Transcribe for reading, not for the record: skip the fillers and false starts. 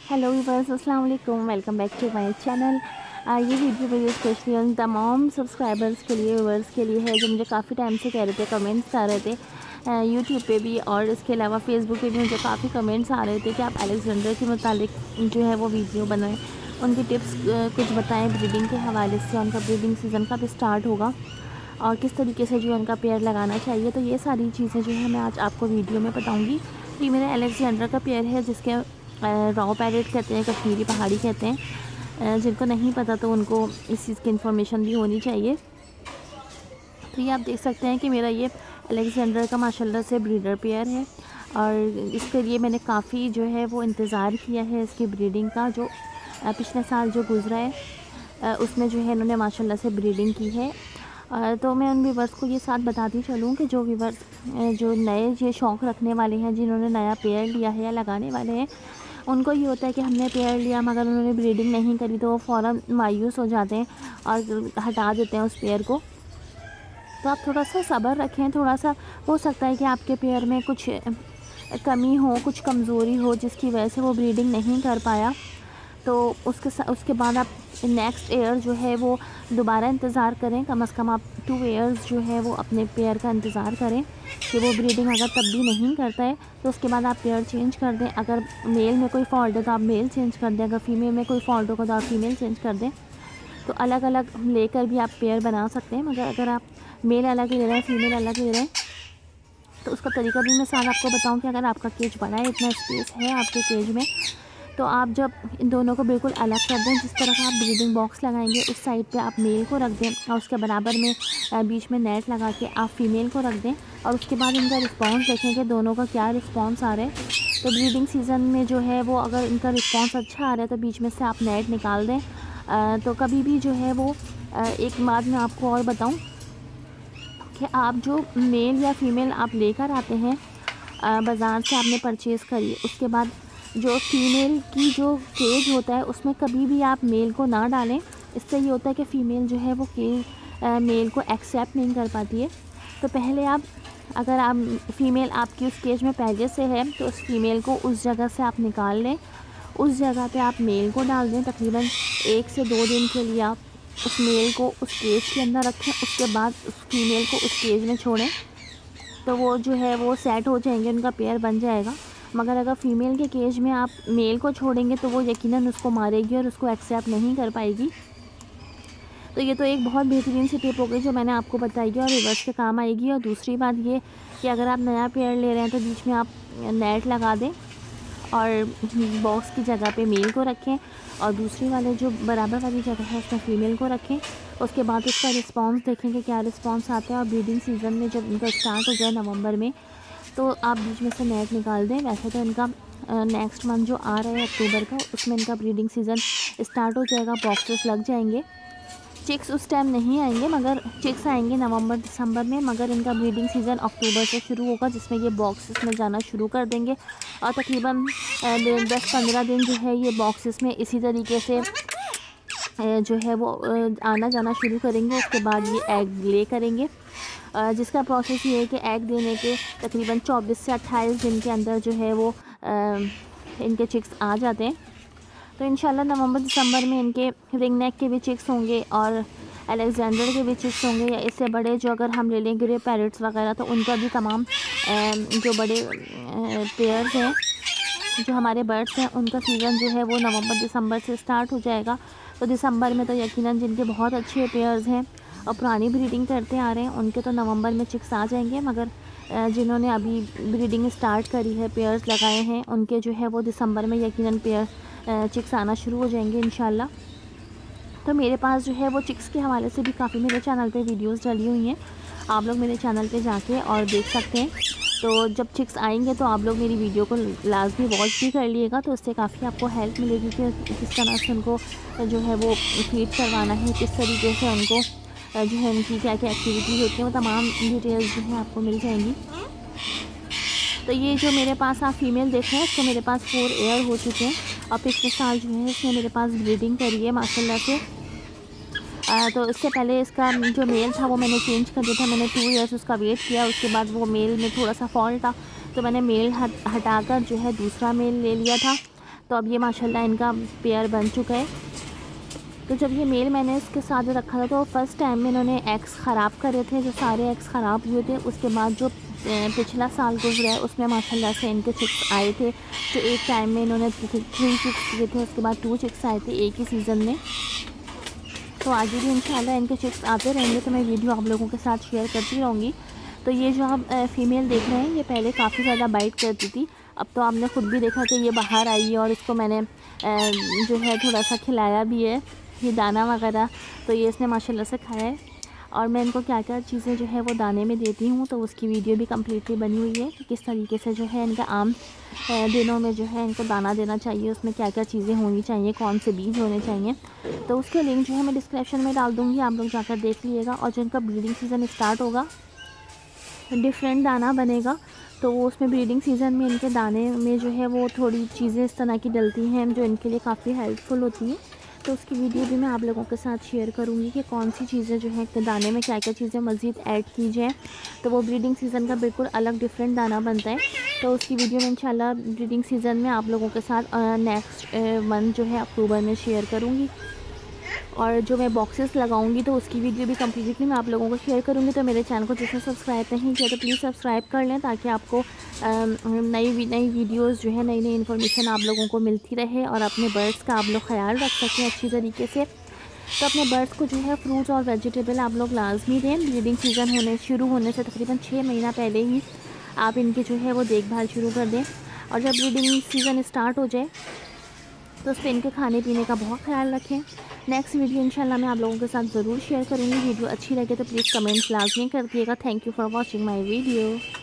Hello viewers, अस्सलाम वालेकुम। Welcome back to my channel. ये वीडियो मेरी स्पेशली उन तमाम सब्सक्राइबर्स के लिए, व्यूअर्स के लिए है जो मुझे काफ़ी टाइम से कह रहे थे, कमेंट्स आ रहे थे यूट्यूब पे भी और इसके अलावा फेसबुक पे भी मुझे काफ़ी कमेंट्स आ रहे थे कि आप अलेक्जेंडर के मुतालिक जो है वो वीडियो बनाएं, उनकी टिप्स कुछ बताएं ब्रीडिंग के हवाले से। उनका ब्रीडिंग सीज़न कब स्टार्ट होगा और किस तरीके से जो उनका पेयर लगाना चाहिए, तो ये सारी चीज़ें जो है मैं आज आपको वीडियो में बताऊँगी। ये मेरा अलेक्जेंडर का पेयर है जिसके रॉ पैरेट कहते हैं, कश्मीरी पहाड़ी कहते हैं। जिनको नहीं पता तो उनको इस चीज़ की इन्फॉर्मेशन भी होनी चाहिए। तो ये आप देख सकते हैं कि मेरा ये अलेक्जेंडर का माशाल्लाह से ब्रीडर पेयर है और इसके लिए मैंने काफ़ी जो है वो इंतज़ार किया है इसकी ब्रीडिंग का। जो पिछले साल जो गुज़रा है उसमें जो है इन्होंने माशाल्लाह से ब्रीडिंग की है। तो मैं उन व्यूवर्स को ये साथ बताती चलूँ कि जो व्यूवर्स जो नए ये शौक़ रखने वाले हैं, जिन्होंने नया पेयर लिया है या लगाने वाले हैं, उनको ये होता है कि हमने पेयर लिया मगर उन्होंने ब्रीडिंग नहीं करी तो वो फ़ौरन मायूस हो जाते हैं और हटा देते हैं उस पेयर को। तो आप थोड़ा सा सब्र रखें। थोड़ा सा हो सकता है कि आपके पेयर में कुछ कमी हो, कुछ कमज़ोरी हो जिसकी वजह से वो ब्रीडिंग नहीं कर पाया। तो उसके बाद आप नेक्स्ट ईयर जो है वो दोबारा इंतज़ार करें। कम से कम आप 2 ईयर्स जो है वो अपने पेयर का इंतज़ार करें कि वो ब्रीडिंग अगर तब भी नहीं करता है तो उसके बाद आप पेयर चेंज कर दें। अगर मेल में कोई फॉल्ट है तो आप मेल चेंज कर दें, अगर फीमेल में कोई फॉल्ट होगा तो आप फीमेल चेंज कर दें। तो अलग अलग लेकर भी आप पेयर बना सकते हैं, मगर अगर आप मेल अलग ले रहे हैं, फीमेल अलग ले रहे हैं तो उसका तरीका भी मैं साथ आपको बताऊं कि अगर आपका केज बड़ा है, इतना स्पेस है आपके केज में, तो आप जब इन दोनों को बिल्कुल अलग कर दें, जिस तरफ आप ब्रीडिंग बॉक्स लगाएंगे उस साइड पे आप मेल को रख दें और उसके बराबर में बीच में नेट लगा के आप फीमेल को रख दें और उसके बाद इनका रिस्पांस देखें कि दोनों का क्या रिस्पांस आ रहा है। तो ब्रीडिंग सीज़न में जो है वो अगर इनका रिस्पांस अच्छा आ रहा है तो बीच में से आप नेट निकाल दें। तो कभी भी जो है वो एक बात मैं आपको और बताऊँ कि आप जो मेल या फीमेल आप लेकर आते हैं बाज़ार से, आपने परचेज़ करी, उसके बाद जो फीमेल की जो केज होता है उसमें कभी भी आप मेल को ना डालें। इससे ये होता है कि फ़ीमेल जो है वो मेल को एक्सेप्ट नहीं कर पाती है। तो पहले आप, अगर आप फ़ीमेल आपकी उस केज में पहले से है तो उस फीमेल को उस जगह से आप निकाल लें, उस जगह पे आप मेल को डाल दें। तकरीबन 1 से 2 दिन के लिए आप उस मेल को उस केज के अंदर रखें, उसके बाद उस फीमेल को उस केज में छोड़ें तो वो जो है वो सेट हो जाएंगे, उनका पेयर बन जाएगा। मगर अगर फ़ीमेल के केज में आप मेल को छोड़ेंगे तो वो यकीनन उसको मारेगी और उसको एक्सेप्ट नहीं कर पाएगी। तो ये तो एक बहुत बेहतरीन सी टिप हो गई जो मैंने आपको बताई है और रिवर्स के काम आएगी। और दूसरी बात ये कि अगर आप नया पेयर ले रहे हैं तो बीच में आप नेट लगा दें और बॉक्स की जगह पे मेल को रखें और दूसरी वाले जो बराबर वाली जगह है उसमें फ़ीमेल को रखें। उसके बाद उसका रिस्पांस देखें कि क्या रिस्पांस आता है और ब्रीडिंग सीज़न में जब इनका स्टार्ट हो जाए नवंबर में तो आप बीच में से नेट निकाल दें। वैसे तो इनका नेक्स्ट मंथ जो आ रहा है अक्टूबर का, उसमें इनका ब्रीडिंग सीज़न स्टार्ट हो जाएगा, बॉक्सेस लग जाएंगे। चिक्स उस टाइम नहीं आएंगे मगर चिक्स आएंगे नवंबर दिसंबर में, मगर इनका ब्रीडिंग सीज़न अक्टूबर से शुरू होगा जिसमें ये बॉक्सेस में जाना शुरू कर देंगे और तकरीबन 10-15 दिन जो है ये बॉक्सेस में इसी तरीके से जो है वो आना जाना शुरू करेंगे। उसके बाद ये एग ले करेंगे, जिसका प्रोसेस ये है कि एग देने के तकरीबन 24 से 28 दिन के अंदर जो है वो इनके चिक्स आ जाते हैं। तो इंशाल्लाह नवंबर दिसंबर में इनके रिंग नेक के भी चिक्स होंगे और अलेक्जेंडर के भी चिक्स होंगे, या इससे बड़े जो अगर हम ले लें ग्रे पैरेट्स वगैरह तो उनका भी तमाम जो बड़े पेयर्स हैं, जो हमारे बर्ड्स हैं, उनका सीज़न जो है वो नवंबर दिसंबर से स्टार्ट हो जाएगा। तो दिसंबर में तो यकीनन जिनके बहुत अच्छे पेयर्स हैं और पुरानी ब्रीडिंग करते आ रहे हैं उनके तो नवंबर में चिक्स आ जाएंगे, मगर जिन्होंने अभी ब्रीडिंग स्टार्ट करी है, पेयर्स लगाए हैं, उनके जो है वो दिसंबर में यकीनन पेयर चिक्स आना शुरू हो जाएंगे इंशाल्लाह। तो मेरे पास जो है वो चिक्स के हवाले से भी काफ़ी मेरे चैनल पे वीडियोस डली हुई हैं, आप लोग मेरे चैनल पे जाके और देख सकते हैं। तो जब चिक्स आएंगे तो आप लोग मेरी वीडियो को लाजमी वॉच भी कर लिएगा, तो उससे काफ़ी आपको हेल्प मिलेगी कि किस तरह से उनको जो है वो फीड करवाना है, किस तरीके से उनको जो है उनकी क्या क्या एक्टिविटी होती है, वो तमाम डिटेल्स जो है आपको मिल जाएंगी। तो ये जो मेरे पास आप फीमेल देख रहे हैं इसको मेरे पास 4 ईयर हो चुके हैं और पिछले साल जो है इसने मेरे पास ब्रीडिंग करी है माशाल्लाह से। तो इससे पहले इसका जो मेल था वो मैंने चेंज कर दिया था, मैंने 2 ईयर्स उसका वेट किया। उसके बाद वो मेल में थोड़ा सा फॉल्ट था तो मैंने मेल हटाकर जो है दूसरा मेल ले लिया था। तो अब ये माशाल्लाह इनका पेयर बन चुका है। तो जब ये मेल मैंने इसके साथ रखा था तो फर्स्ट टाइम में इन्होंने एग्स ख़राब करे थे, जो सारे एग्स ख़राब हुए थे। उसके बाद जो पिछला साल गुजरा है उसमें माशाल्लाह से इनके चिक्स आए थे, जो एक टाइम में इन्होंने 3 चिक्स दिए थे, उसके बाद 2 चिक्स आए थे एक ही सीज़न में। तो आगे भी इंशाल्लाह इनके चिक्स आते रहेंगे, तो मैं वीडियो आप लोगों के साथ शेयर करती रहूँगी। तो ये जो आप फ़ीमेल देख रहे हैं ये पहले काफ़ी ज़्यादा बाइट करती थी, अब तो आपने ख़ुद भी देखा कि ये बाहर आई है और इसको मैंने जो है थोड़ा सा खिलाया भी है, ये दाना वगैरह, तो ये इसने माशाल्लाह से खाया है। और मैं इनको क्या क्या चीज़ें जो है वो दाने में देती हूँ, तो उसकी वीडियो भी कम्प्लीटली बनी हुई है कि किस तरीके से जो है इनका आम दिनों में जो है इनको दाना देना चाहिए, उसमें क्या क्या चीज़ें होनी चाहिए, कौन से बीज होने चाहिए। तो उसके लिंक जो है मैं डिस्क्रिप्शन में डाल दूँगी, आप लोग जाकर देख लीजिएगा। और जो इनका ब्रीडिंग सीज़न स्टार्ट होगा, डिफरेंट दाना बनेगा, तो वो उसमें ब्रीडिंग सीज़न में इनके दाने में जो है वो थोड़ी चीज़ें इस तरह की डलती हैं जो इनके लिए काफ़ी हेल्पफुल होती हैं। तो उसकी वीडियो भी मैं आप लोगों के साथ शेयर करूंगी कि कौन सी चीज़ें जो है दाने में क्या क्या चीज़ें मज़ीद ऐड की जाए, तो वो ब्रीडिंग सीज़न का बिल्कुल अलग डिफरेंट दाना बनता है। तो उसकी वीडियो में इंशाल्लाह ब्रीडिंग सीज़न में आप लोगों के साथ नेक्स्ट मंथ जो है अक्टूबर में शेयर करूँगी। और जो मैं बॉक्सेस लगाऊंगी तो उसकी वीडियो भी कम्प्लीटली मैं आप लोगों को शेयर करूंगी। तो मेरे चैनल को जिसने सब्सक्राइब नहीं किया तो प्लीज़ सब्सक्राइब कर लें, ताकि आपको नई वीडियोस जो है नई इन्फॉर्मेशन आप लोगों को मिलती रहे और अपने बर्ड्स का आप लोग ख्याल रख सकें अच्छी तरीके से। तो अपने बर्ड्स को जो है फ्रूट्स और वेजिटेबल आप लोग लाजमी दें। ब्रीडिंग सीज़न शुरू होने से तकरीबन 6 महीना पहले ही आप इनकी जो है वो देखभाल शुरू कर दें। और जब ब्रीडिंग सीज़न स्टार्ट हो जाए तो उस पर इनके खाने पीने का बहुत ख्याल रखें। नेक्स्ट वीडियो इंशाल्लाह मैं आप लोगों के साथ ज़रूर शेयर करूँगी। वीडियो अच्छी लगे तो प्लीज़ कमेंट्स लाजमी कर दिएगा। Thank you for watching my video.